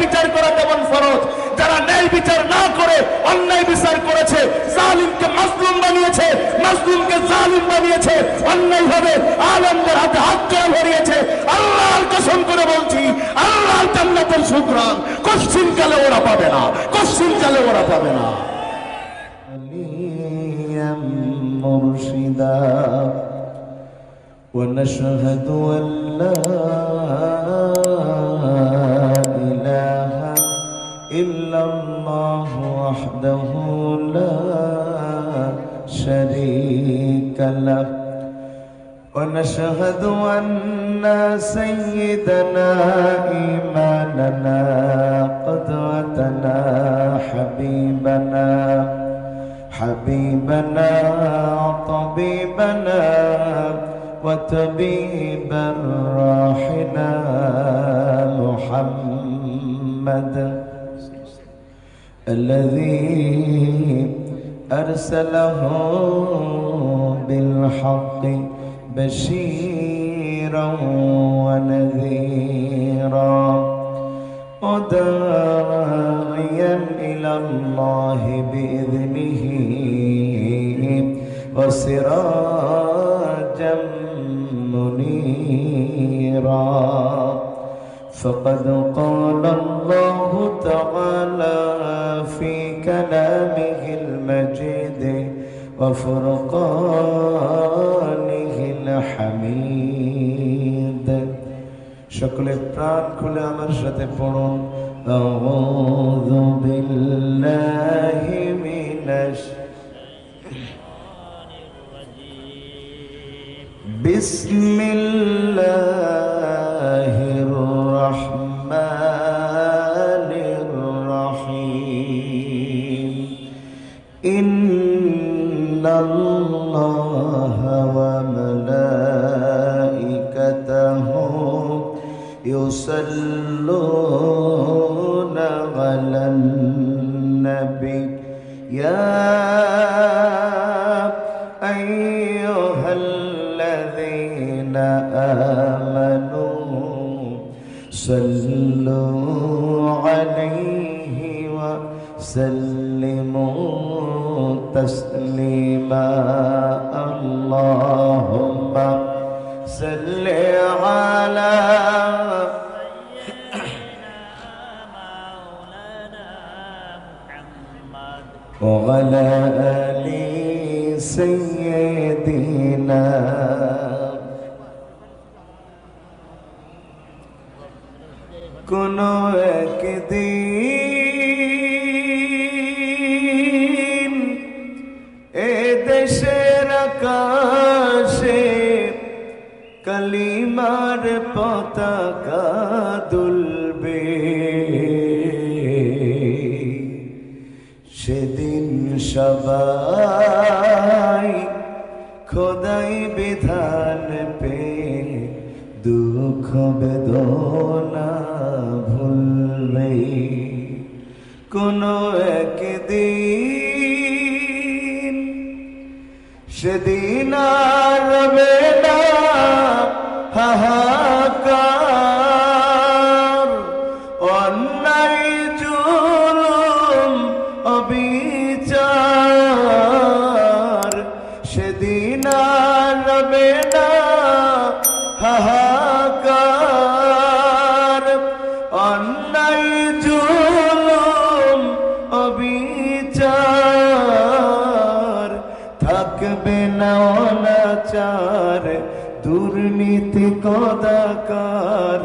বিচার করা যেমন ফরজ, যারা ন্যায় বিচার না করে অন্যায় বিচার করেছে, জালিমকে মাজলুম বানিয়েছে, মাজলুমকে জালিম বানিয়েছে, অন্যায়ভাবে আলেমদের হাতে হাত জড়া ধরিয়েছে, আল্লাহর কসম করে বলছি, আল্লাহর জান্নাতের সুগ্রাণ কশ্চিনকালে ওরা পাবে না, কশ্চিনকালে ওরা পাবে না। মুর্শিদা ونشهد أن لا إله إلا الله وحده لا شريك له ونشهد أن سيدنا إمامنا قدوتنا حبيبنا طبيبنا وطبيب روحنا محمد الذي أرسله بالحق بشيرا ونذيرا وداعيا إلى الله بإذنه وسراجا منيرا فقد قال الله تعالى في كلامه المجيد وفرقانه الحميد সকলে প্রাণ খুলে আমার সাথে পড়ুন আউযু বিল্লাহি মিনাশ বিসমিল্লাহির রহমানির রহিম ইন্নাল্লাহা ওয়া মালাইকাতাহু يصلون على النبي يا أيها الذين آمنوا صلوا عليه وسلموا تسليما اللهم صل على وعلى آل سيدنا কোনো একদিন এ দেশের আকাশে কালিমার পতাকা দুলবে সেদিন সবাই খোদাই বিধান পে দুঃখ বেদনা ভুলবে কোনো একদিন সেদিন আর রবে না হাহাকার অন্যায় জুলুম অবিচার সেদিন আর রবে না হাহাকার অন্যায় জুলুম অবিচার থাকবে না অনাচার দুর্নীতি কদাকার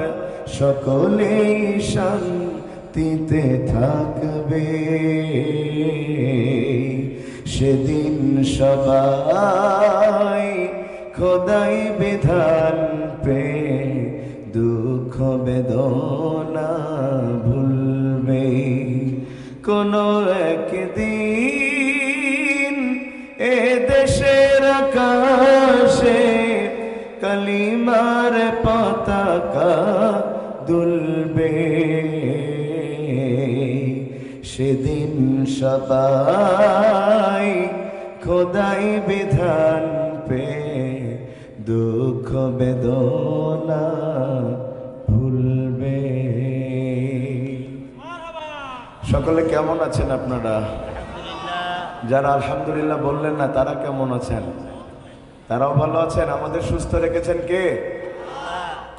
সকলেই শান্তিতে থাকবে সেদিন সবাই খোদাই বিধান পে দুঃখ বেদনা ভুলবে কোনো একদিন এ দেশের আকাশে কালিমার পতাকা দুলবে সেদিন সবাই খোদাই বিধান পে দুঃখ বেদনা ভুলবে সকলে কেমন আছেন আপনারা? যারা আলহামদুলিল্লাহ বললেন না তারা কেমন আছেন? তারাও ভালো আছেন? আমাদের সুস্থ রেখেছেন কে?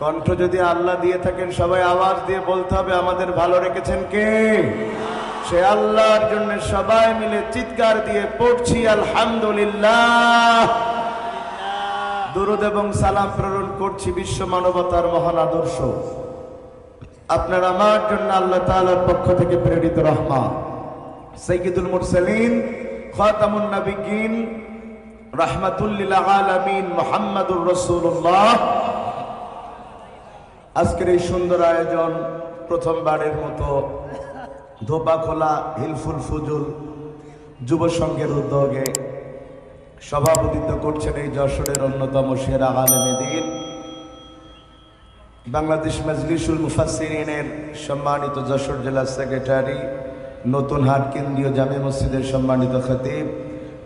কণ্ঠ যদি আল্লাহ দিয়ে থাকেন সবাই আওয়াজ দিয়ে বলতে হবে আমাদের ভালো রেখেছেন কে? সে আল্লাহর জন্য সবাই মিলে চিৎকার দিয়ে পড়ছি আলহামদুলিল্লাহ। দুরূদ এবং সালাম প্রেরণ করছি বিশ্ব মানবতার মহান আদর্শ আপনার আমার জন্য আল্লাহ তাআলার পক্ষ থেকে প্রেরিত রহমত সাইয়্যিদুল মুরসালিন খাতামুন নবিয়্যিন রাহমাতুল লিল আলামিন মুহাম্মাদুর রাসূলুল্লাহ। আজকের এই সুন্দর আয়োজন প্রথমবারের মতো ধোপাখোলা হিলফুল ফুজুল যুব সংঘের উদ্যোগে সভাপতিত্ব করছেন এই যশোরের অন্যতম সেরা আলেমে দ্বীন বাংলাদেশ মজলিসুল মুফাসসিরিনের সম্মানিত যশোর জেলা সেক্রেটারি, নতুন হাট কেন্দ্রীয় জামে মসজিদের সম্মানিত খতিব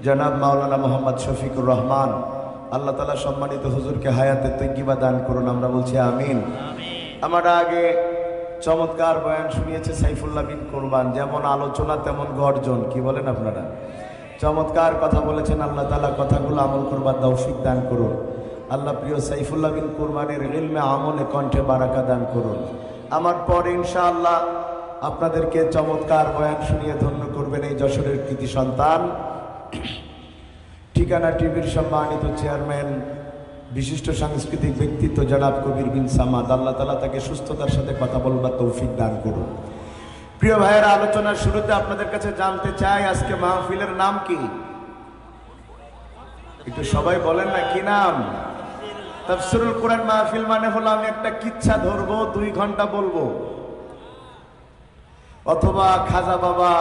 জনাব মাওলানা মোহাম্মদ শফিকুর রহমান। আল্লাহ তাআলা সম্মানিত হুজুরকে হায়াতে তৈয়্যিবা দান করুন, আমরা বলছি আমিন। আমার আগে চমৎকার বয়ান শুনিয়েছে সাইফুল্লাহ বিন কোরবান, যেমন আলোচনা তেমন গর্জন, কি বলেন আপনারা? চমৎকার কথা বলেছেন। আল্লাহ তাআলা কথাগুলো আমল করবার তৌফিক দান করুন। আল্লাহ প্রিয় সাইফুল্লাহ বিন কোরবানের ইলমে আমলে কণ্ঠে বারাকা দান করুন। আমার পরে ইনশাআল্লাহ আপনাদেরকে চমৎকার বয়ান শুনিয়ে ধন্য করবেন এই যশোরের কৃতি সন্তান, ঠিকানা টিভির সম্মানিত চেয়ারম্যান, বিশিষ্ট সাংস্কৃতিক ব্যক্তিত্ব জনাব কবির বিন সামাদ। আল্লাহ তাআলা তাকে সুস্থতার সাথে কথা বলবার তৌফিক দান করুন। প্রিয় ভাইয়েরা, আলোচনার শুরুতে আপনাদের কাছে জানতে চাই আজকে মাহফিলের নাম কি? একটু সবাই বলেন না, কি নাম? তাফসীরুল কোরআন মাহফিল মানে হলো আমি একটা কিচ্ছা ধরবো, 2 ঘন্টা বলবো, অথবা খাজা বাবা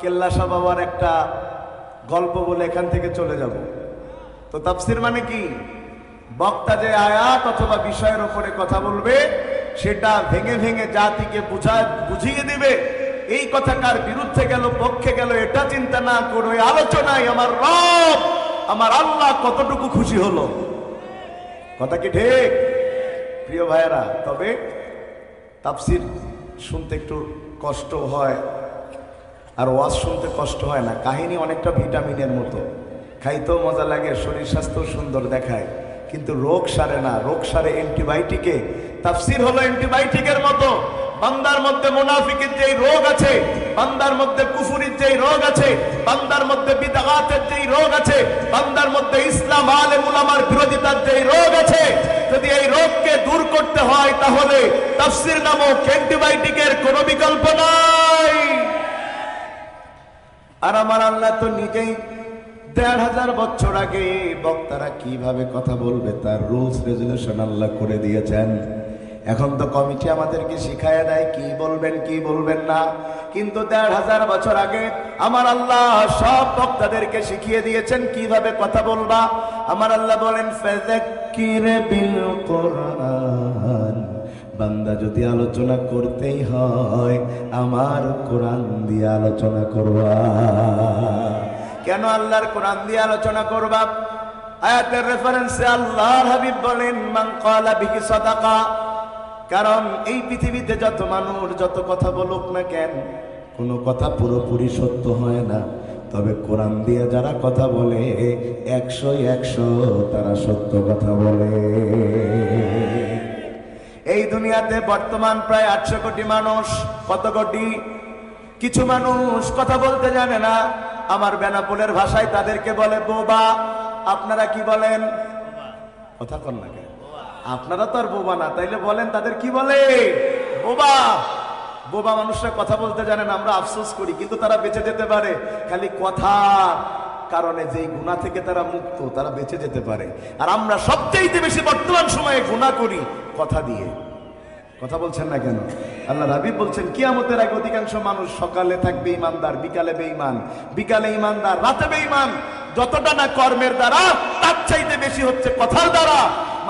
কেল্লাশা বাবার একটা গল্প বলে এখান থেকে চলে যাব। তো তাফসীর মানে কি? বক্তা যে আয়াত অথবা বিষয়ের উপরে কথা বলবে সেটা ভেঙে ভেঙে জাতিকে বুঝিয়ে দিবে। এই কথা কার বিরুদ্ধে গেল পক্ষে গেল এটা চিন্তা না করে আলোচনায় আমার রব আমার আল্লাহ কতটুকু খুশি হলো। কথা কি ঠিক? প্রিয় ভাইয়েরা, তবে তাফসীর শুনতে একটু কষ্ট হয়, আর ওয়াজ শুনতে কষ্ট হয় না। কাহিনী অনেকটা ভিটামিনের মতো, খাইতেও মজা লাগে, শরীর স্বাস্থ্য সুন্দর দেখায়, কিন্তু রোগ সারে না। রোগ সারে অ্যান্টিবায়োটিকে। তাফসীর হলো অ্যান্টিবায়োটিকের মতো। বান্দার মধ্যে মুনাফিকের যেই রোগ আছে, বান্দার মধ্যে কুফরির যেই রোগ আছে, বান্দার মধ্যে বিদআতের যেই রোগ আছে, বান্দার মধ্যে ইসলাম আলেম উলামার বিরোধিতার যেই রোগ আছে, যদি এই রোগকে দূর করতে হয় তাহলে তাফসীর নামক অ্যান্টিবায়োটিকের কোনো বিকল্প নাই। আর আমার আল্লাহ তো নিজেই ১৫০০ বছর আগে বক্তারা কিভাবে কথা বলবে তার রুলস রেজুলেশন আল্লাহ করে দিয়েছেন। এখন তো কমিটি আমাদেরকে শিখায় দেয় কি বলবেন কি বলবেন না, কিন্তু ১৫০০ বছর আগে আমার আল্লাহ সব বক্তাদেরকে শিখিয়ে দিয়েছেন কিভাবে কথা বলবা। আমার আল্লাহ বলেন ফাযাক্কির বিল কোরআন, বান্দা যদি আলোচনা করতেই হয় আমার কোরআন দিয়ে আলোচনা করবা। কেন আল্লাহর কোরআন দিয়ে আলোচনা করবা? আয়াতের রেফারেন্সে আল্লাহর হাবিব বলেন মান ক্বালা বিহি সাদাকা। কারণ এই পৃথিবীতে যত মানুষ যত কথা বলুক না কেন, কোনো কথা পুরোপুরি সত্য হয় না। তবে কোরআন দিয়ে যারা কথা বলে ১০০ তারা সত্য কথা বলে। এই দুনিয়াতে বর্তমান প্রায় ৮০০ কোটি মানুষ। কত কোটি? কিছু মানুষ কথা বলতে জানে না। আমার বেনাপোলের ভাষায় তাদেরকে বলে বোবা। আপনারা কি বলেন? কথা কন না কেন? আপনারা তো আর বোবা না, তাইলে বলেন তাদের কি বলে? বোবা। বোবা মানুষরা কথা বলতে জানে না, আমরা আফসোস করি, কিন্তু তারা বেঁচে যেতে পারে খালি কথার কারণে। যেই গুনাহ থেকে তারা মুক্ত, তারা বেঁচে যেতে পারে। আর আমরা সবচেয়ে বেশি বর্তমান সময়ে গুনাহ করি কথা দিয়ে। কথা বলছেন না কেন? আল্লাহ হাবিব বলছেন কিয়ামতের আগে অধিকাংশ মানুষ সকালে থাকবে ইমানদার, বিকালে বেঈমান, বিকালে ইমানদার, রাতে বেঈমান। যতটা না কর্মের দ্বারা তার চাইতে বেশি হচ্ছে কথার দ্বারা।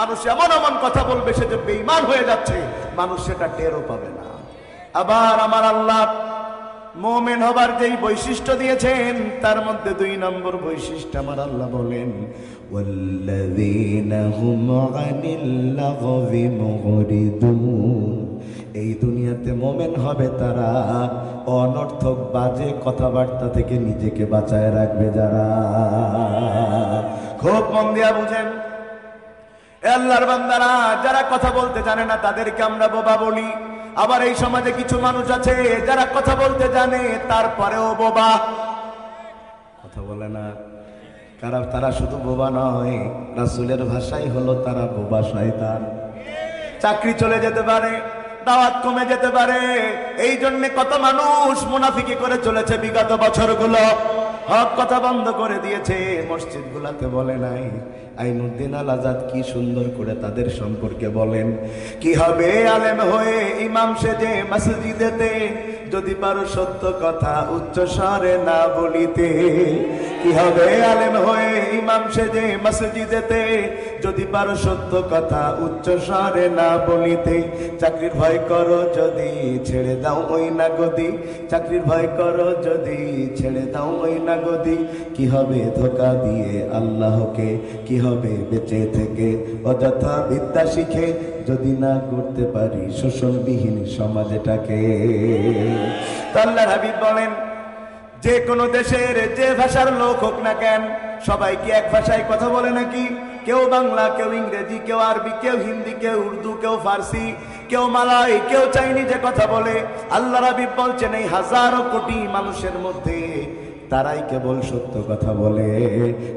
মানুষ এমন এমন কথা বলবে সে যে বেঈমান হয়ে যাচ্ছে, মানুষ সেটা টেরও পাবে না। আবার আমার আল্লাহ মুমিন হবার যেই বৈশিষ্ট্য দিয়েছেন তার মধ্যে 2 নম্বর বৈশিষ্ট্য আমার আল্লাহ বলেন ওয়াল্লাযীনা হুম আনিল লাগযি মুরিদুন। এই দুনিয়াতে মোমেন হবে তারা অনর্থক বাজে কথাবার্তা থেকে নিজেকে বাঁচায় রাখবে যারা। খুব মন দিয়া বুঝেন আল্লাহর বান্দারা, যারা কথা বলতে জানে না তাদেরকে আমরা বোবা বলি। আবার এই সমাজে কিছু মানুষ আছে যারা কথা বলতে জানে তারপরেও বোবা, কথা বলে না। কারণ তারা শুধু বোবা নয়, রাসূলের ভাষাই হলো তারা বোবা শয়তান। চাকরি চলে যেতে পারে, দাওয়াত কমে যেতে পারে, এই জন্য কত মানুষ মুনাফিকি করে চলেছে বিগত বছরগুলো। হক কথা বন্ধ করে দিয়েছে, মসজিদ গুলাতে বলে নাই। আইনুদ্দিন আল আজাদ কি সুন্দর করে তাদের সম্পর্কে বলেন, কি হবে আলেম হয়ে ইমাম সেজে মসজিদেতে, যদি পারো সত্য কথা উচ্চ স্বরে না বলিতে। কি হবে আলেম হয়ে ইমাম সেজে মসজিদেতে, যদি পারো সত্য কথা উচ্চ স্বরে না বলিতে। চাকরির ভয় করো যদি ছেড়ে দাও ওই না গদি, চাকরির ভয় করো যদি ছেড়ে দাও ওই না গদি। কি হবে ধোঁকা দিয়ে আল্লাহকে, কি হবে বেঁচে থেকে অযথা বিদ্যা শিখে, যদি না করতে পারি শোষণবিহীন সমাজটাকে। আল্লাহর হাবিব বলেন, যে কোনো দেশের যে ভাষার লোক হোক না কেন, সবাই কি এক ভাষায় কথা বলে নাকি? কেউ বাংলা, কেউ ইংরেজি, কেউ আরবি, কেউ হিন্দি, কেউ উর্দু, কেউ ফার্সি, কেউ মালাই, কেউ চাইনিজে কথা বলে। আল্লাহর হাবিব বলছেন, এই হাজারো কোটি মানুষের মধ্যে তারাই কেবল সত্য কথা বলে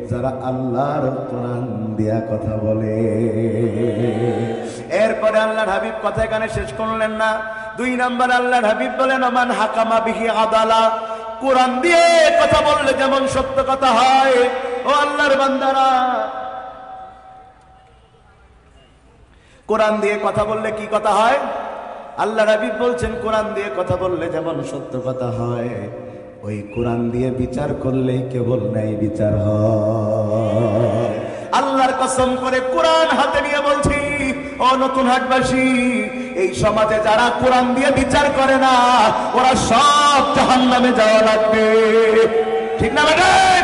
যারা আল্লাহর কোরআন দিয়া কথা বলে। এরপরে আল্লাহর হাবিব কথা এখানে শেষ করলেন না। 2 নাম্বার আল্লাহর হাবিব বলেন, আমান হাকামা বিহি আদালা, কোরআন দিয়ে কথা বললে যেমন সত্য কথা হয়, ও আল্লাহর বান্দারা, কোরআন দিয়ে কথা বললে কি কথা হয়? আল্লাহর হাবিব বলছেন, কোরআন দিয়ে কথা বললে যেমন সত্য কথা হয়, ওই কোরআন দিয়ে বিচার করলেই কেবল ন্যায় বিচার হয়। আল্লাহর কসম করে কোরআন হাতে নিয়ে বলছি, ও নতুন হাটবাসী, এই সমাজে যারা কোরআন দিয়ে বিচার করে না, ওরা সব জাহান্নামে যাওয়া লাগবে। ঠিক না ম্যাডাম?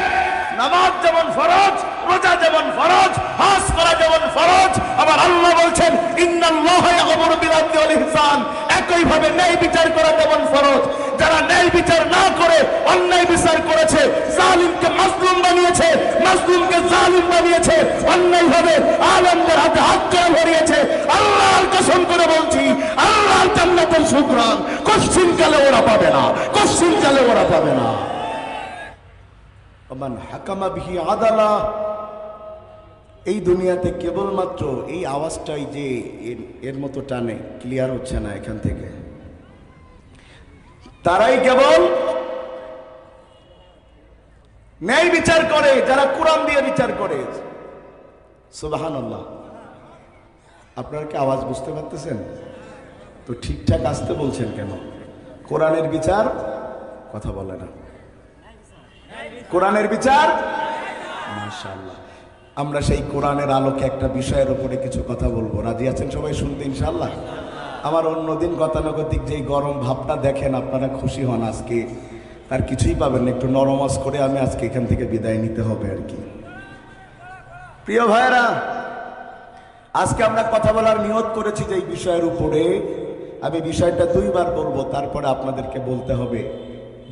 নামাজ যেমন ফরজ, রোজা যেমন ফরজ, হজ করা যেমন ফরজ, আবার আল্লাহ বলছেন ইন্নাল্লাহা ইয়া'মুরু বিল আদলি ওয়াল ইহসান, একই ভাবে ন্যায় বিচার করা যেমন ফরজ। যারা ন্যায় বিচার না করে অন্যায় বিচার করেছে, জালিমকে মাজলুম বানিয়েছে, মাজলুমকে জালিম বানিয়েছে, অন্যায় ভাবে আলেমদের হাতে হাত করা ভরিয়েছে, আল্লাহর কসম করে বলছি, আল্লাহর জান্নাতের সুগ্রাণ কশ্চিন কালে ওরা পাবে না, কশ্চিন কালে ওরা পাবে না। আমান হাকামা বিহি আদালা, এই দুনিয়াতে কেবলমাত্র এই আওয়াজটাই যে এর মতো টানে, ক্লিয়ার হচ্ছে না এখান থেকে, তারাই কেবল ন্যায় বিচার করে যারা কোরআন দিয়ে বিচার করে। সুবহানাল্লাহ। আপনারা কি আওয়াজ বুঝতে পারতেছেন? তো ঠিকঠাক আসতে বলছেন কেন? কোরআনের বিচার কথা বলে না, কোরআনের বিচার। মাশাআল্লাহ, আমরা সেই কোরআনের আলোকে একটা বিষয়ের উপরে কিছু কথা বলবো। রাজি আছেন সবাই শুনতে ইনশাআল্লাহ? আমার অন্যদিন গতানুগতিক যেই গরম ভাবটা দেখেন, আপনারা খুশি হন, আজকে তার কিছুই পাবেন না, একটু নরমাজ করে আমি আজকে এখান থেকে বিদায় নিতে হবে আর কি। প্রিয় ভাইরা, আজকে আমরা কথা বলার নিয়ত করেছি যে এই বিষয়ের উপরে। আমি বিষয়টা 2 বার বলবো, তারপরে আপনাদেরকে বলতে হবে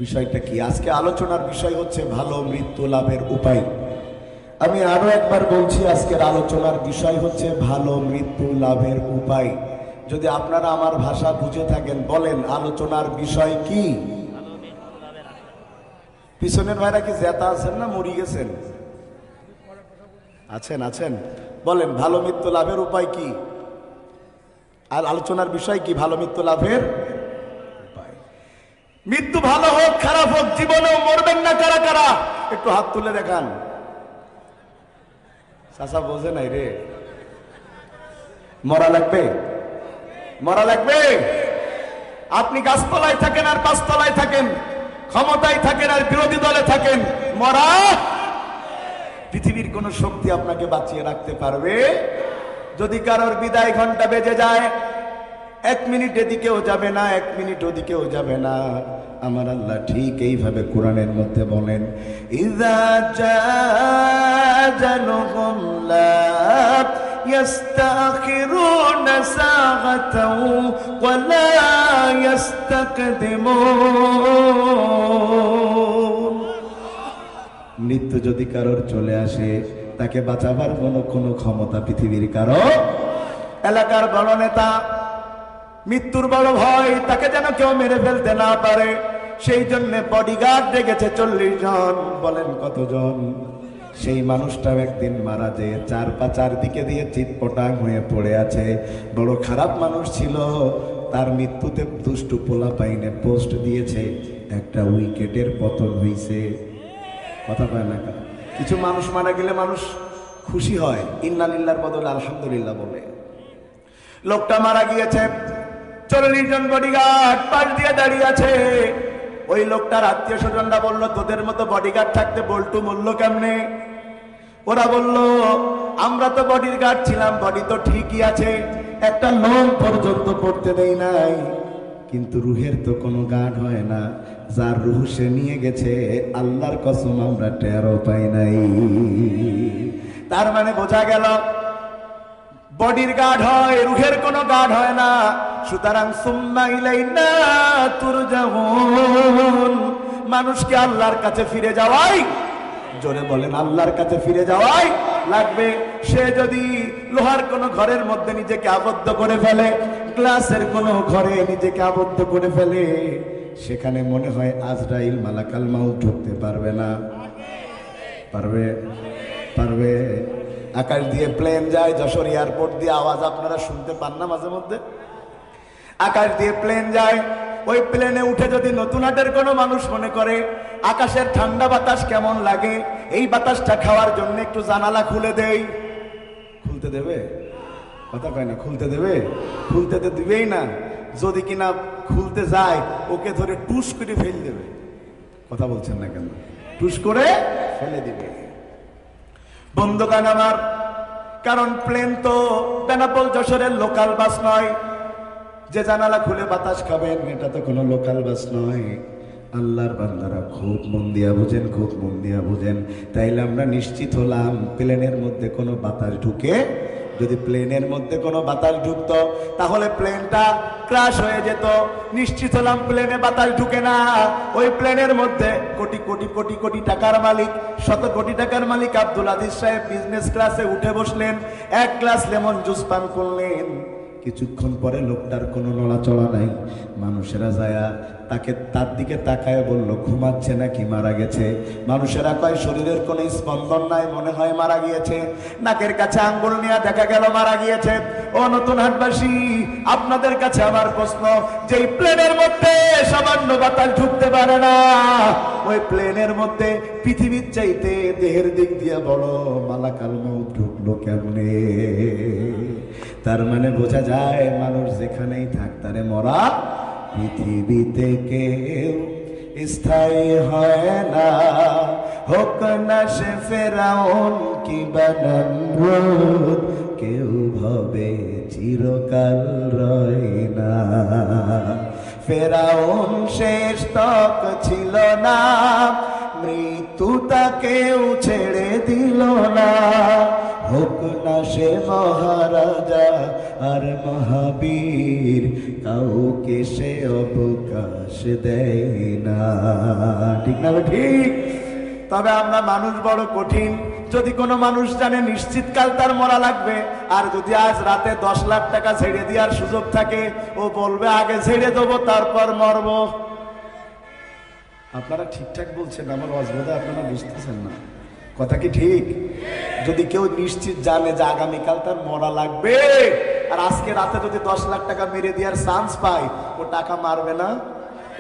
বিষয়টা কি। আজকে আলোচনার বিষয় হচ্ছে ভালো মৃত্যু লাভের উপায়। আমি আরো একবার বলছি, আজকের আলোচনার বিষয় হচ্ছে ভালো মৃত্যু লাভের উপায়। যদি আপনারা আমার ভাষা বুঝে থাকেন বলেন, আলোচনার বিষয় কি? পিছনের ভাইরা কি জেতা আছেন না মরি গেছেন? আছেন আছেন, বলেন ভালো মৃত্যু লাভের উপায় কি? আর আলোচনার বিষয় কি? ভালো মৃত্যু লাভের উপায়। মৃত্যু ভালো হোক খারাপ হোক, জীবনেও মরবেন না কারা কারা? একটু হাত তুলে দেখান। চাচা বোঝে নাই রে, মরা লাগবে, মরা লাগবে। আপনি গাছতলায় থাকেন আর 5 তলায় থাকেন, ক্ষমতায় থাকেন আর বিরোধী দলে থাকেন, মরা। পৃথিবীর কোন শক্তি আপনাকে বাঁচিয়ে রাখতে পারবে? যদি কারোর বিদায় ঘন্টা বেজে যায়, 1 মিনিট এদিকেও যাবে না, 1 মিনিট ওদিকেও যাবে না। আমার আল্লাহ ঠিক এইভাবে কোরআনের মধ্যে বলেন, ইযা জাআজালুহুম লা ইস্তাখিরুনা সাআতাও ওয়া লা তাস্তাকদিমুন। মৃত্যু যদি কারোর চলে আসে, তাকে বাঁচাবার কোনো ক্ষমতা পৃথিবীর কারো, এলাকার বড় নেতা, মৃত্যুর বড় ভয়, তাকে যেন কেউ মেরে ফেলতে না পারে, সেই জন্য বডিগার্ড রেখেছে 40 জন। বলেন কতজন? সেই মানুষটাও একদিন মারা যেয়ে চারদিকে দিয়ে চিৎপটাং হয়ে পড়ে আছে। বড় খারাপ মানুষ ছিল, তার মৃত্যুতে দুষ্টু পোলা পাইনে পোস্ট দিয়েছে, একটা উইকেটের পতন হইছে। কথা পায় না? কিছু মানুষ মারা গেলে মানুষ খুশি হয়, ইন্নালিল্লাহর বদলে আলহামদুলিল্লাহ বলে। লোকটা মারা গিয়েছে, 40 জন বডিগার্ড পাশ দিয়ে দাঁড়িয়ে আছে। ওই লোকটার আত্মীয় স্বজনরা বলল, তোদের মতো বডিগার্ড থাকতে বল্টু মূল্য কেমনে? ওরা বলল, আমরা তো বডির গার্ড ছিলাম, বডি তো ঠিকই আছে, একটা লোন পর্যন্ত পড়তে দেই নাই, কিন্তু রুহের তো কোনো গার্ড হয় না। যার রুহ সে নিয়ে গেছে, আল্লাহর কসম আমরা টেরও পাই নাই। তার মানে বোঝা গেল বডির গার্ড হয়, রুহের কোনো গার্ড হয় না। সুতরাং সুম্মা ইলাইনা তুরজাউন, মানুষকে আল্লাহর কাছে ফিরে যাওয়াই, জোরে বলেন, আল্লাহর কাছে ফিরে যাওয়াই লাগবে। সে যদি লোহার কোনো ঘরের মধ্যে নিজেকে আবদ্ধ করে ফেলে, গ্লাসের কোনো ঘরে নিজেকে আবদ্ধ করে ফেলে, সেখানে মনে হয় আজরাইল মালাকাল মাউত ঢুকতে পারবে না। পারবে? পারবে? আকাশ দিয়ে প্লেন যায়, যশোর এয়ারপোর্ট দিয়ে আওয়াজ আপনারা শুনতে পান না মাঝে মধ্যে? আকাশ দিয়ে প্লেন যায়, ওই প্লেনে উঠে যদি নতুন হাটের কোনো মানুষ মনে করে আকাশের ঠান্ডা বাতাস কেমন লাগে, এই বাতাসটা খাওয়ার জন্য একটু জানালা খুলে দেই, খুলতে দেবে? কথা কয় না, খুলতে দেবে? খুলতে তো দিবেই না। যদি কিনা খুলতে যায়, ওকে ধরে টুস করে ফেলে দেবে। কথা বলছেন না কেন? টুস করে ফেলে দিবে। বন্ধুগণ আমার, কারণ প্লেন তো বেনাপোল যশোরের লোকাল বাস নয় যে জানালা খুলে বাতাস খাবেন, এটা তো কোনো লোকাল বাস নয়। আল্লাহর বান্দারা খুব মন দিয়া বুঝেন, খুব মন দিয়া বুঝেন। তাইলে আমরা নিশ্চিত হলাম প্লেনের মধ্যে কোনো বাতাস ঢুকে, যদি প্লেনের মধ্যে কোনো বাতাস ঢুকতো তাহলে প্লেনটা ক্র্যাশ হয়ে যেত। নিশ্চিত হলাম প্লেনে বাতাস ঢুকে না। ওই প্লেনের মধ্যে কোটি কোটি কোটি কোটি টাকার মালিক, শত কোটি টাকার মালিক আব্দুল আজিজ সাহেব বিজনেস ক্লাসে উঠে বসলেন, এক গ্লাস লেমন জুস পান করলেন। কিছুক্ষণ পরে লোকটার কোনো নড়াচড়া নাই। মানুষেরা যায়া তার দিকে তাকায় বলল, ঘুমাচ্ছে নাকি মারা গেছে? মানুষেরা কয় শরীরের কোনো স্পন্দন নাই, মনে হয় মারা গিয়েছে। নাকের কাছে আঙ্গুল নিয়ে দেখা গেল মারা গিয়েছে। ও নতুন হাটবাসী, আপনাদের কাছে আমার প্রশ্ন, যেই প্লেনের মধ্যে সামান্য বাতাস ঢুকতে পারে না, ওই প্লেনের মধ্যে পৃথিবীর চাইতে দেহের দিক দিয়ে বড় মালাকাল মউত ঢুকলো কেমনে? তার মানে বোঝা যায় মানুষ যেখানেই থাক তারে মরা। পৃথিবীতে কেউ স্থায়ী হয় না, হোক না সে ফেরাউন কি নমরুদ, কেউ ভবে চিরকাল রয় না। ফেরাউন শেষ তক ছিল না, মৃত্যু তাকেও ছেড়ে দিল না। হোক না সে মহারাজা আর মহাবীর, কাউকে সে অবকাশ দেয় না। ঠিক না? ঠিক। তবে আমরা মানুষ বড় কঠিন। যদি কোনো মানুষ জানে নিশ্চিত কাল তার মরা লাগবে, আর যদি আজ রাতে 10 লাখ টাকা ছেড়ে দেওয়ার সুযোগ থাকে, ও বলবে আগে ছেড়ে দেবো তারপর মরব। আপনারা ঠিকঠাক বলছেন, আমার অজবোধে আপনারা বুঝতেছেন না। কথা কি ঠিক? যদি কেউ নিশ্চিত জানে যে আগামীকাল তার মরা লাগবে, আর আজকে রাতে যদি 10 লাখ টাকা মেরে দেওয়ার চান্স পায়, ও টাকা মারবে না?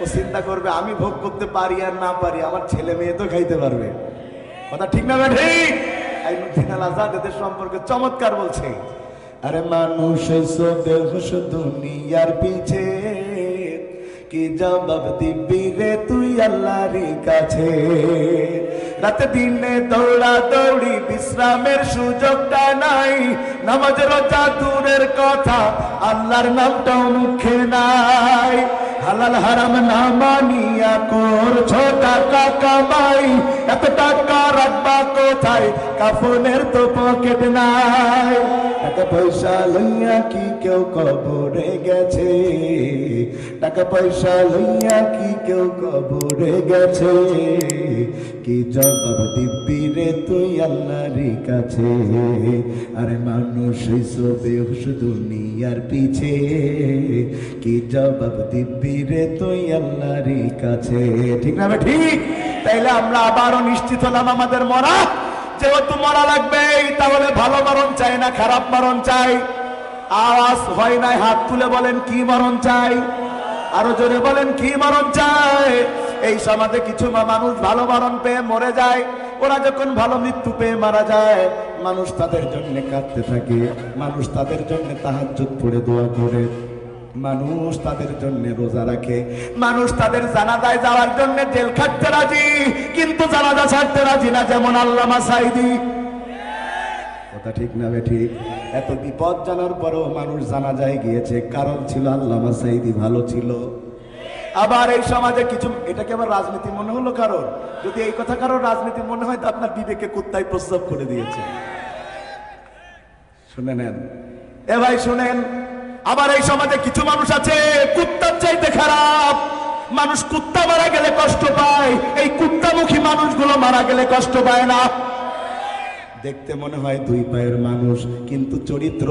ও চিন্তা করবে আমি ভোগ করতে পারি আর না পারি, আমার ছেলে মেয়ে তো খাইতে পারবে। কথা ঠিক না? ঠিক। আইনুদ্দিন আল আজাদ এদের সম্পর্কে চমৎকার বলছে, আরে মানুষ বেহুশ দুনিয়ার পিছে, কি জবাব দিবি রে তুই আল্লাহর কাছে? রাতে দিনে দৌড়া দৌড়ি, বিশ্রামের সুযোগটা নাই, নামাজ রোজা দূরের কথা, আল্লাহর নামটাও মুখে নাই। হালাল হারাম না মানিয়া করছো টাকা কামাই, এত টাকা রাখবা কোথায়, কাফনের তো পকেট নাই। টাকা পয়সা লইয়া কি কেউ কবরে গেছে, টাকা পয়সা লইয়া কি কেউ কবরে গেছে, কি জবাব দিবি রে তুই আল্লাহর কাছে। আরে মানুষ হইছো বেহুশ দুনিয়ার পিছে, কি জবাব দিবি রে তুই আল্লাহর কাছে। ঠিক না ঠিক? তাইলে আমরা আবারও নিশ্চিত হলাম আমাদের মরা, যেহেতু মরা লাগবে তাহলে ভালো মরণ চাই না খারাপ মরণ চাই? আওয়াজ হয় নাই, হাত তুলে বলেন কি মরণ চাই, আরো জোরে বলেন কি মরণ চাই। এই সমাজে কিছু মানুষ ভালো মরণ পেয়ে মরে যায়, ওরা যখন ভালো মৃত্যু পেয়ে মারা যায় মানুষ তাদের জন্য কাঁদতে থাকে, মানুষ তাদের জন্য তাহাজ্জুদ পড়ে দোয়া করে, মানুষ তাদের জন্য রোজা রাখে, মানুষ তাদের জানাজায় যাওয়ার জন্য জেল খাটতে রাজি, কিন্তু জানাজা ছাড়তে রাজি না, যেমন আল্লামা সাঈদী। কথা ঠিক না ঠিক? এত বিপদ জানার পরেও মানুষ জানাজায় গিয়েছে, কারণ ছিল আল্লামা সাঈদী ভালো ছিল। আবার এই সমাজে কিছু, এটাকে আবার রাজনীতি মনে হলো কারোর? যদি এই কথা কারোর রাজনীতি মনে হয় তো আপনার বিবেকে কুত্তায় প্রস্রাব করে দিয়েছে। শুনে নেন এ ভাই, শুনেন। আবার এই সমাজে কিছু মানুষ আছে কুত্তার চাইতে খারাপ। মানুষ কুত্তা মারা গেলে কষ্ট পায়, এই কুত্তামুখী মানুষগুলো মারা গেলে কষ্ট পায় না। দেখতে মনে হয় দুই পায়ের মানুষ, কিন্তু চরিত্র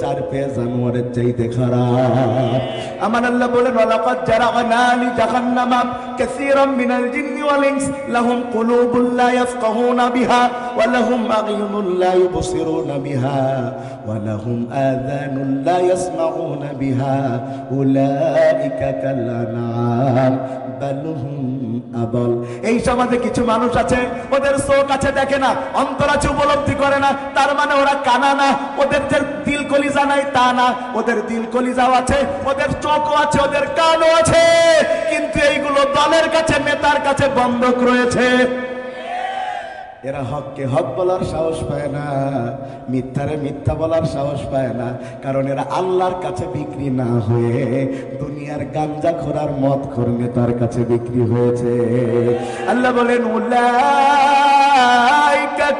চার পায়ে জানোয়ারের চাইতে খারাপ। আমার আল্লাহ বলেন, ওয়ালাকাদ জারা'না লিজাহান্নামা কাসীরাম মিনাল জিন্নি ওয়াল ইনস লাহুম কুলুবুন লা ইয়াফকাহুনা বিহা ওয়া লাহুম আ'য়ুনুন লা ইউবসিরুনা বিহা ওয়া লাহুম আযানুন লা ইয়াসমাউনা বিহা উলাইকা কাল আনআম বাল হুম আদাল। এই সমাজে কিছু মানুষ আছে, ওদের চোখ আছে দেখে না, অন্তর আছে উপলব্ধি করে না, তার মানে ওরা কানা না। ওদের যে দিল কলিজা নাই তা না, ওদের দিল কলিজাও আছে, ওদের চোখও আছে, ওদের কানও আছে, কিন্তু এইগুলো দলের কাছে, নেতার কাছে বন্ধক রয়েছে। এরা হককে হক বলার সাহস পায় না, মিথ্যারে মিথ্যা বলার সাহস পায় না, কারণ এরা আল্লাহর কাছে বিক্রি না হয়ে দুনিয়ার গাঞ্জা খোরার মদ খোর নেতার কাছে বিক্রি হয়েছে। আল্লাহ বলেন, উলাইকা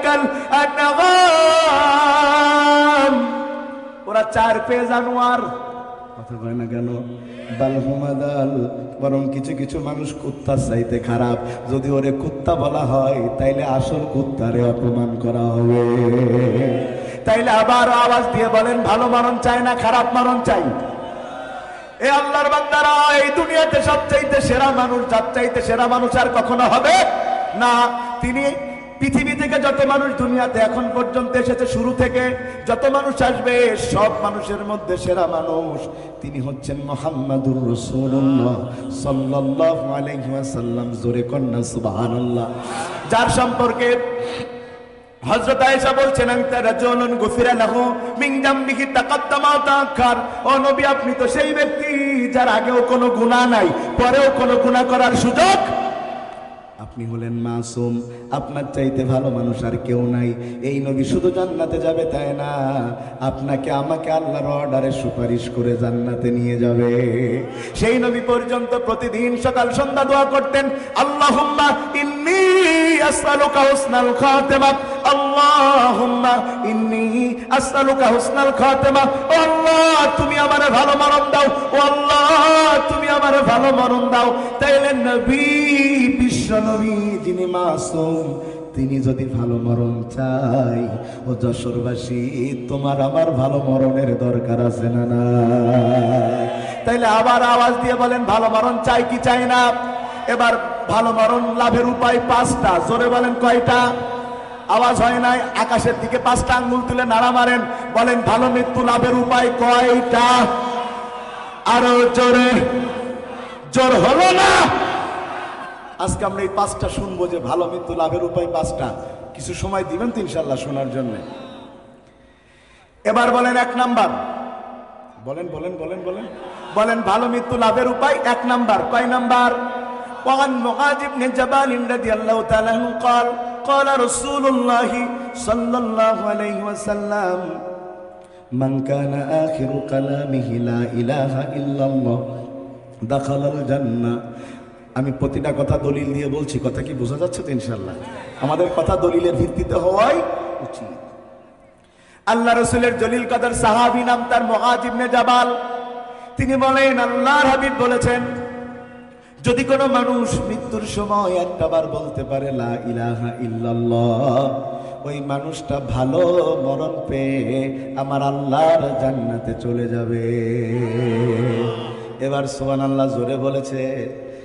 কাল আনআম, ওরা চার পেয়ে জানোয়ার। কথা কয় না কেন? বালহুমাদাল, বরং কিছু কিছু মানুষ কুত্তার চাইতে খারাপ। যদি ওরে কুত্তা বলা হয় তাইলে আসল কুত্তারে অপমান করা হবে। তাইলে আবার আওয়াজ দিয়ে বলেন, ভালো মরণ চাই না খারাপ মরণ চাই? এ আল্লাহর বান্দারা, এই দুনিয়াতে সবচাইতে সেরা মানুষ, যার চাইতে সেরা মানুষ আর কখনো হবে না। তিনি পৃথিবী থেকে যত মানুষ দুনিয়াতে এখন পর্যন্ত এসেছে, শুরু থেকে যত মানুষ আসবে সব মানুষের মধ্যে সেরা মানুষ তিনি হচ্ছেন মুহাম্মাদুর রাসূলুল্লাহ সাল্লাল্লাহু আলাইহি ওয়াসাল্লাম। জোরে কন্না সুবহানাল্লাহ। যার সম্পর্কে হযরত আয়েশা বলছেন, আনতা রাজুলুন গুফিরা লাহু মিন যামবিহি তাকাদ্দামা ওয়া তাআখার। ও নবী, আপনি তো সেই ব্যক্তি যার আগেও কোনো গুনাহ নাই, পরেও কোনো গুনাহ করার সুযোগ। আপনি হলেন মাসুম, আপনার চাইতে ভালো মানুষ আর কেউ নাই। এই নবী শুধু জান্নাতে যাবে তাই না, আপনাকে আমাকে আল্লাহর অর্ডারে সুপারিশ করে জান্নাতে নিয়ে যাবে। সেই নবী পর্যন্ত প্রতিদিন সকাল সন্ধ্যা দোয়া করতেন, আল্লাহুম্মা ইন্নী আসআলুকা হুসনাল খাতিমা, আল্লাহুম্মা ইন্নী আসআলুকা হুসনাল খাতিমা। ও আল্লাহ, তুমি আমারে ভালো মরণ দাও, ও আল্লাহ তুমি আমারে ভালো মরণ দাও। তাইলে নবী, বিশ্ব নবী যিনি মাসুম, তিনি যদি ভালো মরণ চাই, ও যশোরবাসী তোমার আমার ভালো মরণের দরকার আছে না না? তাইলে আবার আওয়াজ দিয়ে বলেন, ভালো মরণ চাই কি চাই না? এবার ভালো মরণ লাভের উপায় পাঁচটা। জোরে বলেন কয়টা? আওয়াজ হয় নাই, আকাশের দিকে পাঁচটা আঙ্গুল তুলে নাড়া মারেন, বলেন ভালো মৃত্যু লাভের উপায় কয়টা? আরো জোরে, জোর হলো না? আজকে আমরা এই পাঁচটা শুনবো, যে ভালো মৃত্যু লাভের উপায় পাঁচটা। কিছু সময় দিবেন তো ইনশাল্লাহ শোনার জন্য। এবার বলেন এক নাম্বার, বলেন বলেন বলেন বলেন বলেন ভালো মৃত্যু লাভের উপায় এক নাম্বার। কয় নাম্বার? وعن معاذ بن جبل رضي الله تعالى عنه قال قال رسول الله صلى الله عليه وسلم من كان آخر كلامه لا إله إلا الله দাখালাল জান্নাহ। আমি প্রতিটা কথা দলিল দিয়ে বলছি, কথা কি বোঝা যাচ্ছে তো? ইনশাআল্লাহ আমাদের কথা দলিলের ভিত্তিতে হওয়াই উচিত। আল্লাহ রাসূলের জলিল কদর সাহাবী নাম তার মুআয ইবনে জাবাল। তিনি বলেন, আল্লাহর হাবিব বলেছেন, যদি কোনো মানুষ মৃত্যুর সময় একটাবার বলতে পারে লা ইলাহা ইল্লাল্লাহ, ওই মানুষটা ভালো মরণ পেয়ে আমার আল্লাহর জান্নাতে চলে যাবে। এবার সুবহানাল্লাহ জোরে বলেছে,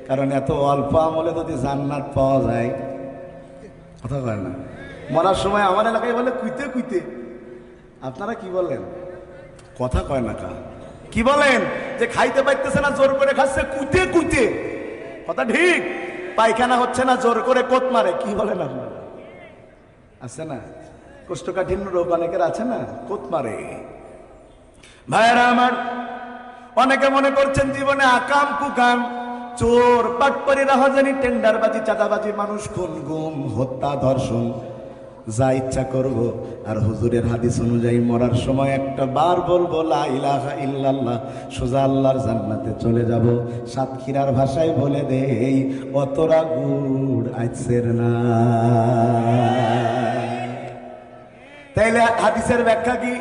কারণ এত অল্প আমলে যদি জান্নাত পাওয়া যায়, কথা কয় না। মরার সময় আমার এলাকায় বলে কুইতে কুইতে, আপনারা কি বলেন? কথা কয় না কা কি বলেন? যে খাইতে পাইতেছে না জোর করে খাচ্ছে কুইতে কুইতে, কথা ঠিক। পায়খানা হচ্ছে না জোর করে কোত মারে, কি বলেন আপনারা? আছে না কোষ্ঠকাঠিন্য রোগ অনেকের আছে না, কোত মারে। ভাইয়েরা আমার, অনেকে মনে করছেন জীবনে আকাম কুকাম, চোর পাটপারি রাহাজানি টেন্ডারবাজি চাঁদাবাজি মানুষ খুন গুম হত্যা ধর্ষণ যা ইচ্ছা করব, আর হুজুরের হাদিস অনুযায়ী মরার সময় একটা বার বলবো লা ইলাহা ইল্লাল্লাহ, সোজা আল্লাহর জান্নাতে চলে যাব। সাতক্ষীরার ভাষায় বলে দেই, অতরা গুড় আইছের না। তাইলে হাদিসের ব্যাখ্যা কি?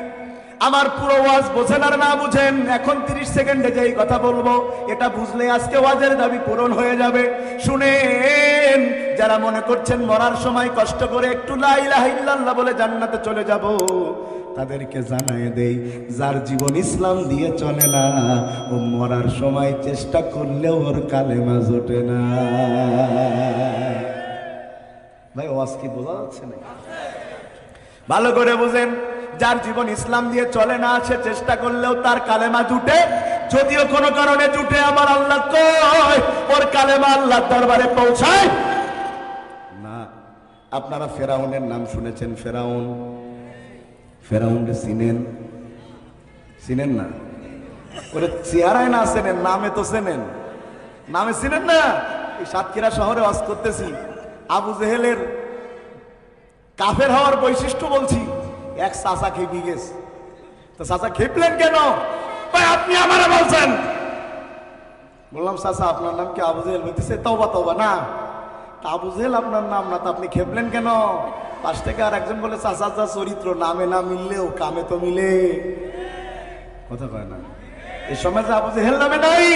আমার পুরো ওয়াজ বোঝেন আর না বুঝেন, এখন 30 সেকেন্ডে যেই কথা বলবো এটা বুঝলে আজকে ওয়াজের দাবি পূরণ হয়ে যাবে। শুনেন, যারা মনে করছেন মরার সময় কষ্ট করে একটু লা ইলাহা ইল্লাল্লাহ বলে জান্নাতে চলে যাব, তাদেরকে জানায় দেই, যার জীবন ইসলাম দিয়ে চলে না, ও মরার সময় চেষ্টা করলেও ওর কালেমা জোটে না। ভাই ওয়াজ কি বোঝা যাচ্ছে না? ভালো করে বুঝেন, যার জীবন ইসলাম দিয়ে চলে না, সে চেষ্টা করলেও তার কালেমা জুটে। যদিও কোনো কারণে জুটে, আমার আল্লাহ কয় ওর কালেমা আল্লাহর দরবারে পৌঁছায় না। আপনারা ফেরাউনের নাম শুনেছেন, ফেরাউন, ফেরাউনকে চিনেন? চিনেন না? ওরে চেহারায় না চেনেন, নামে তো চেনেন। নামে চিনেন না? এই সাতক্ষীরা শহরে ওয়াজ করতেছি, আবু জেহেলের কাফের হওয়ার বৈশিষ্ট্য বলছি। এক চাচা খেপে গেছে। তো চাচা খেপলেন কেন? ভাই আপনি আমারে বলছেন। বললাম চাচা আপনার নাম কি আবু জেহেল? বলতেছে তওবা তওবা না, আবু জেহেল আপনার নাম না, তা আপনি খেপলেন কেন? পাশ থেকে আর একজন বলে, চাচা যা চরিত্র, নামে না মিললেও কামে তো মিলে। কথা কয় না? এই সমাজে আবু জেহেল নামে নাই,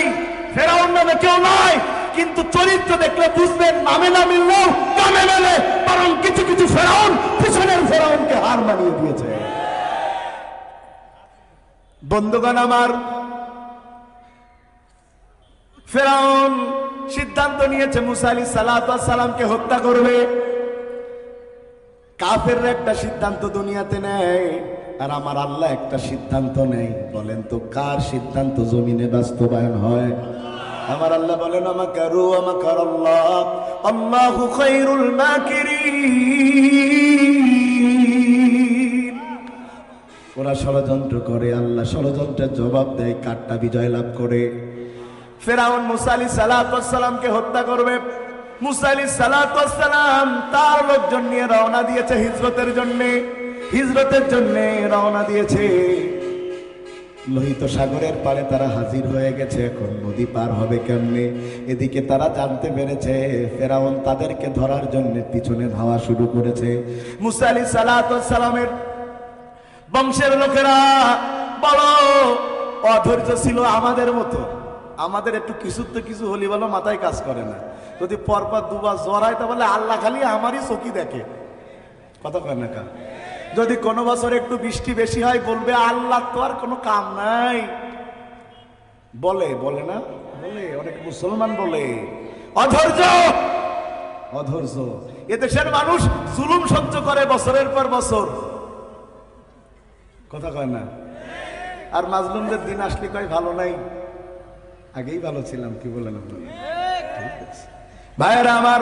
ফেরাউন নামে কেউ নাই, কিন্তু চরিত্র দেখলে বুঝবেন নামে না মিললেও কামে মেলে। বরং কিছু কিছু ফেরাউন পিছনের ফেরাউনকে হার মানিয়ে দিয়েছে। বন্ধুগণ আমার, ফেরাউন সিদ্ধান্ত নিয়েছে মুসা আলাইহিস সালাতু ওয়াস সালামকে হত্যা করবে। কাফেররা একটা সিদ্ধান্ত দুনিয়াতে নেয়, আর আমার আল্লাহ একটা সিদ্ধান্ত নেয়। বলেন তো কার সিদ্ধান্ত জমিনে বাস্তবায়ন হয়? আমার আল্লাহ বলেন, আমাকারু আমাকারাল্লাহ আল্লাহু খায়রুল মাকিরিন। ওরা ষড়যন্ত্র করে, আল্লাহ ষড়যন্ত্রের জবাব দেয়, কারটা বিজয় লাভ করে। ফেরাউন মুসা আলাইহিস সালাতু ওয়াস সালামকে হত্যা করবে। মুসা আলাইহিস সালাতু ওয়াস সালাম তার লোকজন নিয়ে রওনা দিয়েছে হিজরতের জন্য। হিজরতের জন্য রওনা দিয়েছে। লোহিত সাগরের পাড়ে তারা হাজির হয়ে গেছে। এখন নদী পার হবে কেমনে? এদিকে তারা জানতে পেরেছে ফেরাউন তাদেরকে ধরার জন্য পিছনে ধাওয়া শুরু করেছে। মুসা আলাইহিস সালাতু ওয়াস সালামের বংশের লোকেরা বড় অধৈর্য ছিল, আমাদের মতো। আমাদের একটু কিছুতে কিছু হলি বলো মাথায় কাজ করে না। যদি পরপর দুবার জ্বর হয় তাহলে আল্লাহ খালি আমারই চোখই দেখে। কথা কয় না কা? যদি কোনো বছর একটু বৃষ্টি বেশি হয় বলবে আল্লাহ তো আর কোনো কাম নাই। বলে বলে না? বলে, অনেক মুসলমান বলে। অধৈর্য, অধৈর্য। এদেশের মানুষ জুলুম সহ্য করে বছরের পর বছর। কথা কয় না? আর মাজলুমদের দিন আসলে কয় ভালো নাই, আগেই ভালো ছিলাম। কি বলেন আপনারা? ভাইয়েরা আমার,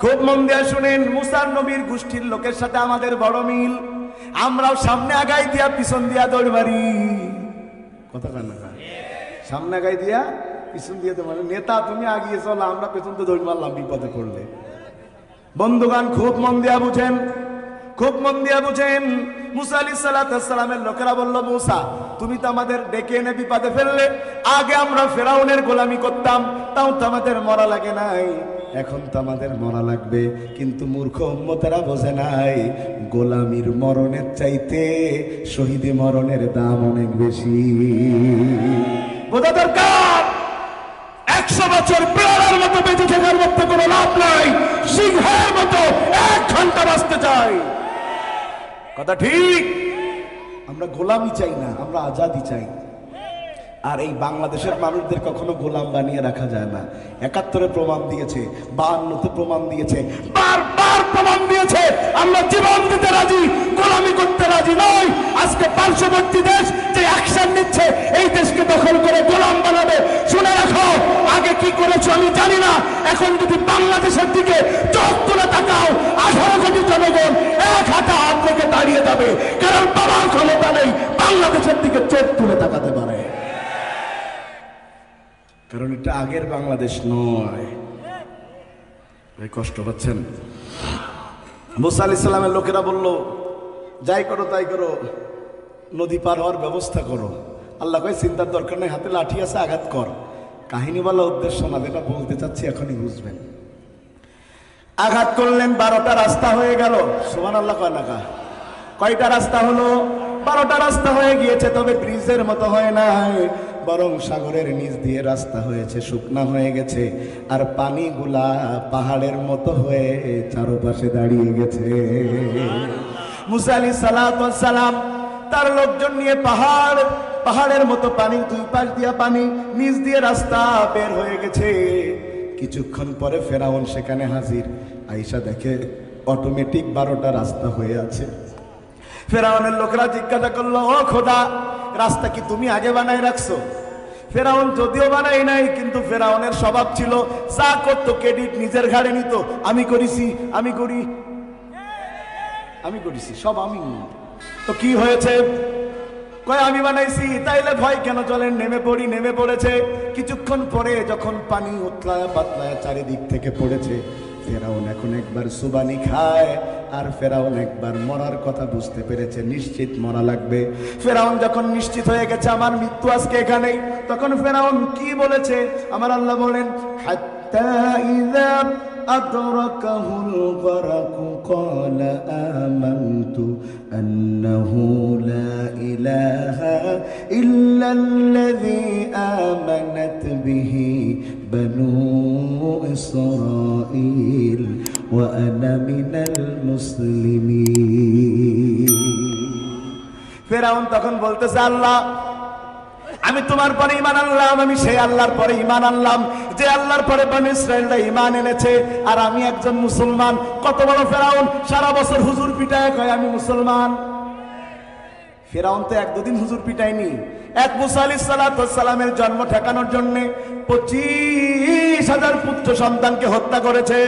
খুব মন দিয়ে শুনেন, মুসার নবীর গোষ্ঠীর লোকের সাথে আমাদের বড় মিল। আমরাও সামনে আগাই দিয়া পিছন দিয়া দৌড় মারি। কথা কয় না? সামনে আগাই দিয়া পিছন দিয়ে তোমার নেতা, তুমি আগিয়ে চলো, আমরা পেছন তো দৌড় মারলাম বিপদে পড়লে। বন্ধুগান খুব মন দিয়া বুঝেন, খুব মন দিয়া বুঝেন। মুসা আলাইহিস সালামের লোকেরা বলল, মুসা তুমি তো আমাদের ডেকে এনে বিপদে ফেললে, আগে আমরা ফেরাউনের গোলামি করতাম, তাও তো আমাদের মরা লাগে নাই, এখন তো আমাদের মরা লাগবে। কিন্তু মূর্খ উম্মতেরা বোঝে নাই, গোলামির মরণের চাইতে শহীদি মরণের দাম অনেক বেশি। বোঝা দরকার, 100 বছর পেয়ারার মতো বেঁচে থাকার মতো কোনো লাভ নাই, সিংহের মতো 1 ঘন্টা বাঁচতে চাই। কথা ঠিক। আমরা গোলামি চাই না, আমরা আজাদি চাই। আর এই বাংলাদেশের মানুষদের কখনো গোলাম বানিয়ে রাখা যায় না। 71-এ প্রমাণ দিয়েছে, 52-তে প্রমাণ দিয়েছে, বারবার প্রমাণ দিয়েছে আমরা জীবন দিতে রাজি, গোলামি করতে রাজি নই। আজকে পার্শ্ববর্তী দেশ যে অ্যাকশন নিচ্ছে এই দেশকে দখল করে গোলাম বানাবে। শুনে রাখো, আগে কি করেছো আমি জানি না, এখন যদি বাংলাদেশের দিকে চোখ তুলে তাকাও, 18 কোটি জনগণ এক হাতে হাত রেখে দাঁড়িয়ে যাবে, কারণ বাবার ক্ষমতা নেই বাংলাদেশের দিকে চোখ তুলে তাকাতে পারে। কারণ এটা আগের বাংলাদেশ নয়। ভাই কষ্ট পাচ্ছেন? মুসা আলাইহিস সালামের লোকেরা বলল, যাই করো তাই করো, নদী পার হওয়ার ব্যবস্থা করো। আল্লাহ কয় চিন্তার দরকার নেই, হাতে লাঠি আছে, আঘাত কর। কাহিনী বলা উদ্দেশ্য না, যেটা বলতে চাচ্ছি এখনই বুঝবেন। আঘাত করলেন, 12টা রাস্তা হয়ে গেল। সুবহানাল্লাহ কয় না কা? কয়টা রাস্তা হলো? 12টা রাস্তা হয়ে গিয়েছে, তবে ব্রিজের মতো হয় নাই, বরং সাগরের নিচ দিয়ে রাস্তা হয়েছে, শুকনা হয়ে গেছে, আর পানিগুলা পাহাড়ের মতো হয়ে চারপাশে দাঁড়িয়ে গেছে। মুসা আলাইহিস সালাম তার লোকজন নিয়ে পাহাড়ের মতো পানি, 2 পাশ দিয়া পানি, নিচ দিয়ে রাস্তা বের হয়ে গেছে। কিছুক্ষণ পরে ফেরাউন সেখানে হাজির। আয়েশা দেখে অটোমেটিক 12টা রাস্তা হয়ে আছে। ফেরাউনের লোকেরা জিজ্ঞাসা করলো, ও খোদা, রাস্তা কি তুমি আগে বানাই রাখছো? ফেরাউন যদিও বানাই নাই, কিন্তু ফেরাউনের স্বভাব ছিল যা করতো ক্রেডিট নিজের ঘাড়ে নিত। আমি করেছি, আমি করেছি, সব আমি। তো কি হয়েছে? কয় আমি বানাইছি। তাইলে ভয় কেন? চলেন নেমে পড়েছে। কিছুক্ষণ পরে যখন পানি উতলায় পাতলায় চারিদিক থেকে পড়েছে, ফেরাউন এখন একবার সুবানি খায়, আর ফেরাউন একবার মরার কথা বুঝতে পেরেছে, নিশ্চিত মরা লাগবে। ফেরাউন যখন নিশ্চিত হয়ে গেছে আমার মৃত্যু আজকে এখানেই, তখন ফেরাউন কি বলেছে? আমার আল্লাহ বলেন, হাত্তা ইযা আদরাকাহুল গরাকু ক্বালা আমানতু আন্নাহু লা ইলাহা ইল্লাল্লাযী আমানাত বিহি বানু ইসরাঈল ওয়া আনা মিনাল মুসলিমিন। ফেরাউন তখন বলতেছে, আল্লাহ আমি তোমার পরে ঈমান আনলাম, আমি সেই আল্লাহর পরে ঈমান আনলাম যে আল্লাহর পরে বনী ইসরাঈলরা ঈমান এনেছে, আর আমি একজন মুসলমান। কত বড় ফেরাউন! সারা বছর হুজুর পিটায় কয় আমি মুসলমান। ফেরাউন তো 1-2 দিন হুজুর পিটায়নি। এক মুসা আলাইহিস সালামের জন্ম ঠেকানোর জন্য 25,000 পুত্র সন্তানকে হত্যা করেছে।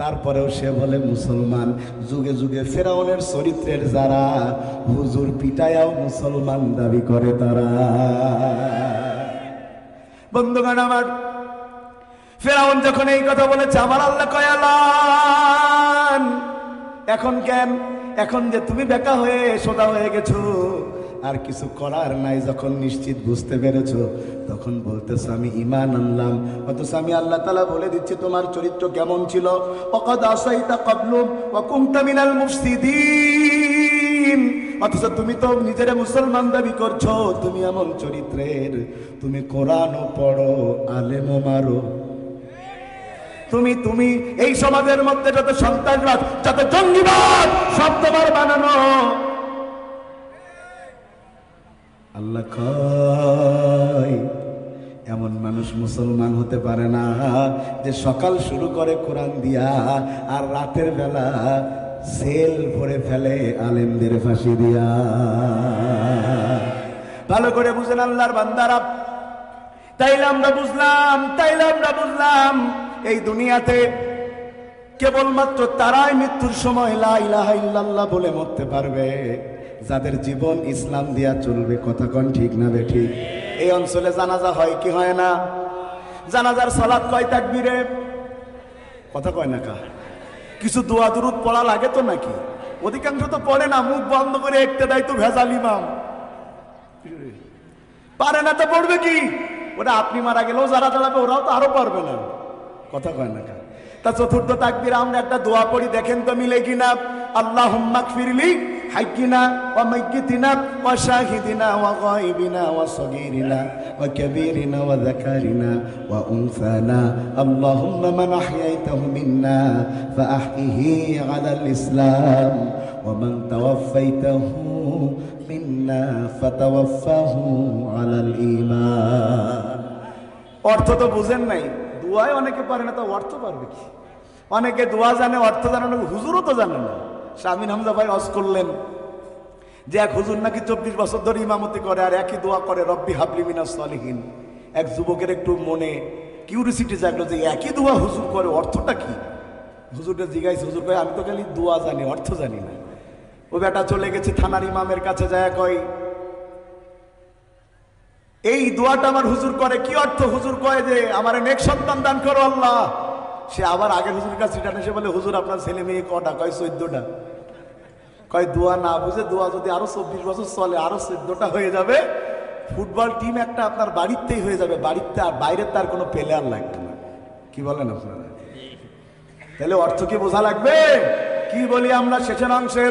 তারপরেও সে বলে মুসলমান। যুগে যুগে ফেরাউনের চরিত্রের যারা হুজুর পিটায়াও মুসলমান দাবি করে তারা। বন্ধুগণ আমার, ফেরাউন যখন এই কথা বলেছে, আমার আল্লাহ কয়ালান, এখন কেন? এখন যে তুমি বেকা হয়ে সোজা হয়ে গেছো, আর কিছু করার নাই, যখন নিশ্চিত বুঝতে পেরেছো, তখন বলতেছ আমি ঈমান আনলাম। অথচ আমি আল্লাহ তাআলা বলে দিচ্ছি তোমার চরিত্র কেমন ছিল। ওয়াকাদ আসাইতা ক্বাবলু ওয়া কুনতা মিনাল মুফসিদিন। অথচ তুমি তো নিজেরে মুসলমান দাবি করছো, তুমি এমন চরিত্রের, তুমি কোরআনও পড়ো, আলেমও মারো, তুমি এই সমাজের মধ্যে যত সন্ত্রাসবাদ, যত জঙ্গিবাদ, সব তোমার বানানো। আল্লাহ কয় এমন মানুষ মুসলমান হতে পারে না যে সকাল শুরু করে কোরআন দিয়া আর রাতের বেলা সেল ভরে ফেলে আলেমদের ফাঁসি দিয়া। ভালো করে বুঝেন আল্লাহর বান্দারা। তাইলে আমরা বুঝলাম এই দুনিয়াতে কেবলমাত্র তারাই মৃত্যুর সময় লা ইলাহা ইল্লাল্লাহ বলে মরতে পারবে যাদের জীবন ইসলাম দিয়া চলবে। কথা কোন ঠিক না বেঠিক? এই অঞ্চলে জানাজা হয় কি হয় না? জানাজার সালাত কয় তাকবীরে? কথা কয় না কা? কিছু দোয়া দুরুদ পড়া লাগে তো নাকি? অধিকাংশ তো পড়ে না, মুখ বন্ধ করে একটা দায়িত্ব ভেজাল ইমাম পারে না, তো পড়বে কি? ওটা আপনি মারা গেলেও যারা চালাবে ওরাও তো আরো পারবে না, কথা কয় না। তা চতুর্থ তাকবীর আমরা একটা দোয়া পড়ি, দেখেন তো মিলে কিনা। আল্লাহুম্মা গফিরলি হাইয়িনা ওয়া মাইয়িতিনা ওয়া শাহিদিনা ওয়া গায়িবিনা ওয়া সগীরিনা ওয়া কাবীরিনা ওয়া যাকারিনা ওয়া উনসানা। আল্লাহুম্মা মান আহইয়াইতাহু মিন্না ফাআহইহি আলাল ইসলাম ওয়া মান তাওয়াফাইতাহু মিন্না ফাতাওয়াফাহু আলাল ঈমান। অর্থ তো বুঝেন নাই, দোয়ায় অনেকে পারে না, তো অর্থ পারবে কি? অনেকে দোয়া জানে, অর্থ জানে না, হুজুরও তো জানে না। শামিন হামজা ভাই ওয়াজ করলেন যে এক হুজুর নাকি 24 বছর ধরে ইমামতি করে আর একই দোয়া করে, রব্বি হাবলি মিনাস সালিহিন। এক যুবকের একটু মনে কিউরিসিটি জাগলো যে একই দোয়া হুজুর করে, অর্থটা কি? হুজুরটা জিজ্ঞাসা, হুজুর কয় আমি তো খালি দোয়া জানি, অর্থ জানি না। ও বেটা চলে গেছে থানার ইমামের কাছে, যায় কয় এই দোয়াটা আমার হুজুর করে, কি অর্থ? হুজুর কয় যে আমার নেক সন্তান দান করো আল্লাহ। সে আবার আগের হুজুরের কাছে রিটার্ন এসে বলে, হুজুর আপনার ছেলে মেয়ে কটা? কয় 14টা। কয় দোয়া না বুঝে, দোয়া যদি আরো 24 বছর চলে আরো 14টা হয়ে যাবে, ফুটবল টিম একটা আপনার বাড়িতেই হয়ে যাবে, বাড়িতে, আর বাইরে তার কোনো প্লেয়ার লাগবে না। কি বলেন আপনারা? তাহলে অর্থ কি বোঝা লাগবে? কি বলি আমরা শেষের অংশে?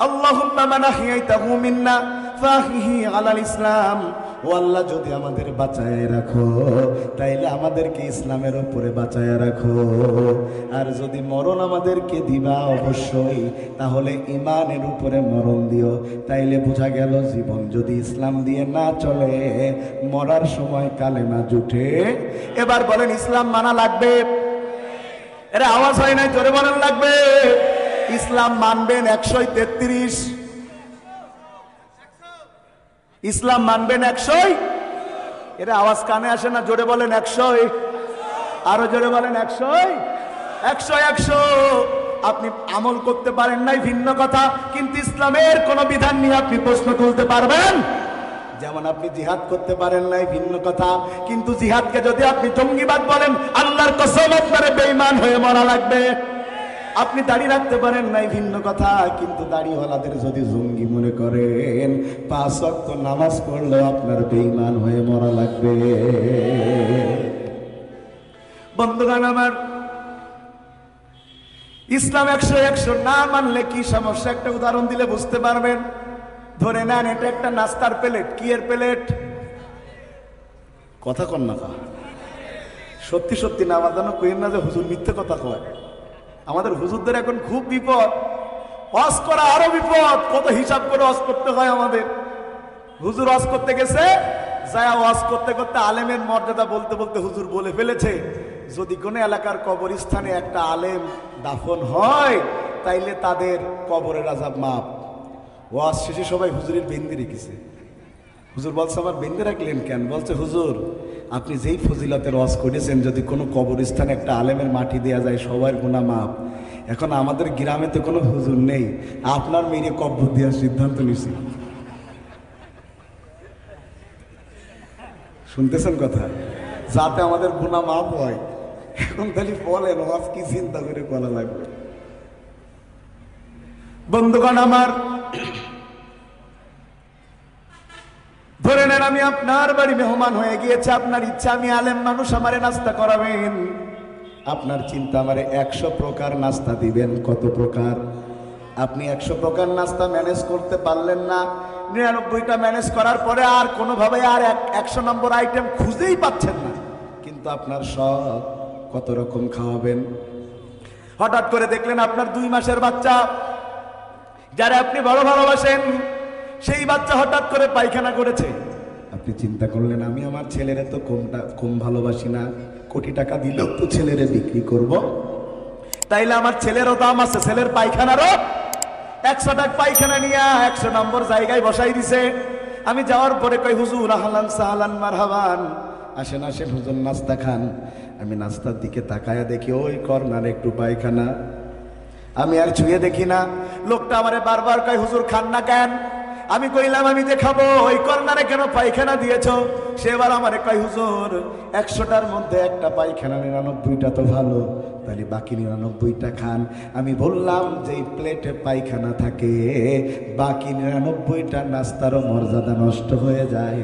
আল্লাহুম্মা মান আহইয়াইতাহু মিন্না ফাহিহি আলাল ইসলাম। ও আল্লাহ, যদি আমাদের বাঁচায় রাখো তাইলে আমাদেরকে ইসলামের উপরে বাঁচায় রাখো, আর যদি মরণ আমাদেরকে দিবা অবশ্যই তাহলে ঈমানের উপরে মরণ দিও। তাইলে বোঝা গেল জীবন যদি ইসলাম দিয়ে না চলে, মরার সময় কালেমা জুটে। এবার বলেন ইসলাম মানা লাগবে? এরা আওয়াজ হয় নাই, জোরে বলেন লাগবে। ইসলাম মানবেন 133, ইসলাম মানবেন 100। এরা আওয়াজ কানে আসে না, জোরে বলেন 100, আরো জোরে বলেন 100, 100, 100। আপনি আমল করতে পারেন নাই ভিন্ন কথা, কিন্তু ইসলামের কোন বিধান নিয়ে আপনি প্রশ্ন তুলতে পারবেন। যেমন আপনি জিহাদ করতে পারেন নাই ভিন্ন কথা, কিন্তু জিহাদকে যদি আপনি জঙ্গিবাদ বলেন, আল্লাহর কসম আপনারে বেঈমান হয়ে মরা লাগবে। আপনি দাড়ি রাখতে পারেন নাই ভিন্ন কথা, কিন্তু দাড়িওয়ালাদের যদি জঙ্গি মনে করেন, 5 ওয়াক্ত নামাজ পড়লেও আপনার বেঈমান হয়ে মরা লাগবে। বন্ধুগণ আমার, ইসলাম 100, 100 না মানলে কি সমস্যা একটা উদাহরণ দিলে বুঝতে পারবেন। ধরে নেন এটা একটা নাস্তার প্লেট। কি এর প্লেট? কথা কন না, সত্যি সত্যি না, আমার জন্য কইেন না যে হুজুর মিথ্যে কথা কয়। আমাদের হুজুরদের এখন খুব বিপদ, ওয়াজ করা আরো বিপদ। কত হিসাব করে ওয়াজ করতে হয় আমাদের। হুজুর ওয়াজ করতে গেছে, যায় ওয়াজ করতে করতে আলেমের মর্যাদা বলতে বলতে হুজুর বলে ফেলেছে, যদি কোনো এলাকার কবরস্থানে একটা আলেম দাফন হয় তাইলে তাদের কবরের আযাব মাপ। ওয়াজ শেষে সবাই হুজুরের বেন্দি রেখেছে। হুজুর বলছে আমার বেন্দি রাখলেন কেন? বলছে হুজুর আপনি যেই ফজিলতের ওয়াজ করেছেন, যদি কোনো কবরস্থানে একটা আলেমের মাটি দেওয়া যায় সবার গুনাহ মাপ। এখন আমাদের গ্রামে তো কোনো হুজুর নেই, আপনার মেয়ে কবর দেওয়ার সিদ্ধান্ত নিছি। শুনতেছেন কথা? যাতে আমাদের গুনাহ মাপ হয়। এখন তাহলে বলেন ওয়াজ কি চিন্তা করে করা লাগবে? বন্ধুগণ আমার, ধরে নেন আমি আপনার বাড়ি মেহমান হয়ে গিয়েছে, আপনার ইচ্ছা আমি আলেম মানুষ, আমারে নাস্তা করাবেন। আপনার চিন্তা আমারে 100 প্রকার নাস্তা দিবেন। কত প্রকার? আপনি 100 প্রকার নাস্তা ম্যানেজ করতে পারলেন না, 99টা ম্যানেজ করার পরে আর কোনোভাবে আর 100 নম্বর আইটেম খুঁজেই পাচ্ছেন না, কিন্তু আপনার সব কত রকম খাওয়াবেন। হঠাৎ করে দেখলেন আপনার 2 মাসের বাচ্চা, যারা আপনি বড় ভালোবাসেন, সেই বাচ্চা হঠাৎ করে পায়খানা করেছে। আপনি চিন্তা করলেন আমি আমার ছেলেরে তো কম ভালোবাসি না, কোটি টাকা দিলেও তো ছেলেরে বিক্রি করব, তাইলে আমার ছেলেরও দাম আছে, ছেলের পায়খানারও 100 টাকা পায়খানা নিয়ে 100 নম্বর জায়গায় বসাই দিছে। আমি যাওয়ার পরে কই হুজুর আহলান সাহলান মারহাবান, আসেন আসেন হুজুর নাস্তা খান। আমি নাস্তার দিকে তাকায়া দেখি ওই কর্নারে একটু পায়খানা, আমি আর ছুঁয়ে দেখি না। লোকটা আমারে বারবার কয় হুজুর খান না কেন? আমি কইলাম আমি যে খাবো, ওই কর্নারে কেন পায়খানা দিয়েছো? সে এবার আমারে কয়, হুজুর 100টার মধ্যে একটা পায়খানা, 99টা তো ভালো, তাহলে বাকি 99টা খান। আমি বললাম যে প্লেটে পায়খানা থাকে, বাকি 99টা নাস্তারও মর্যাদা নষ্ট হয়ে যায়।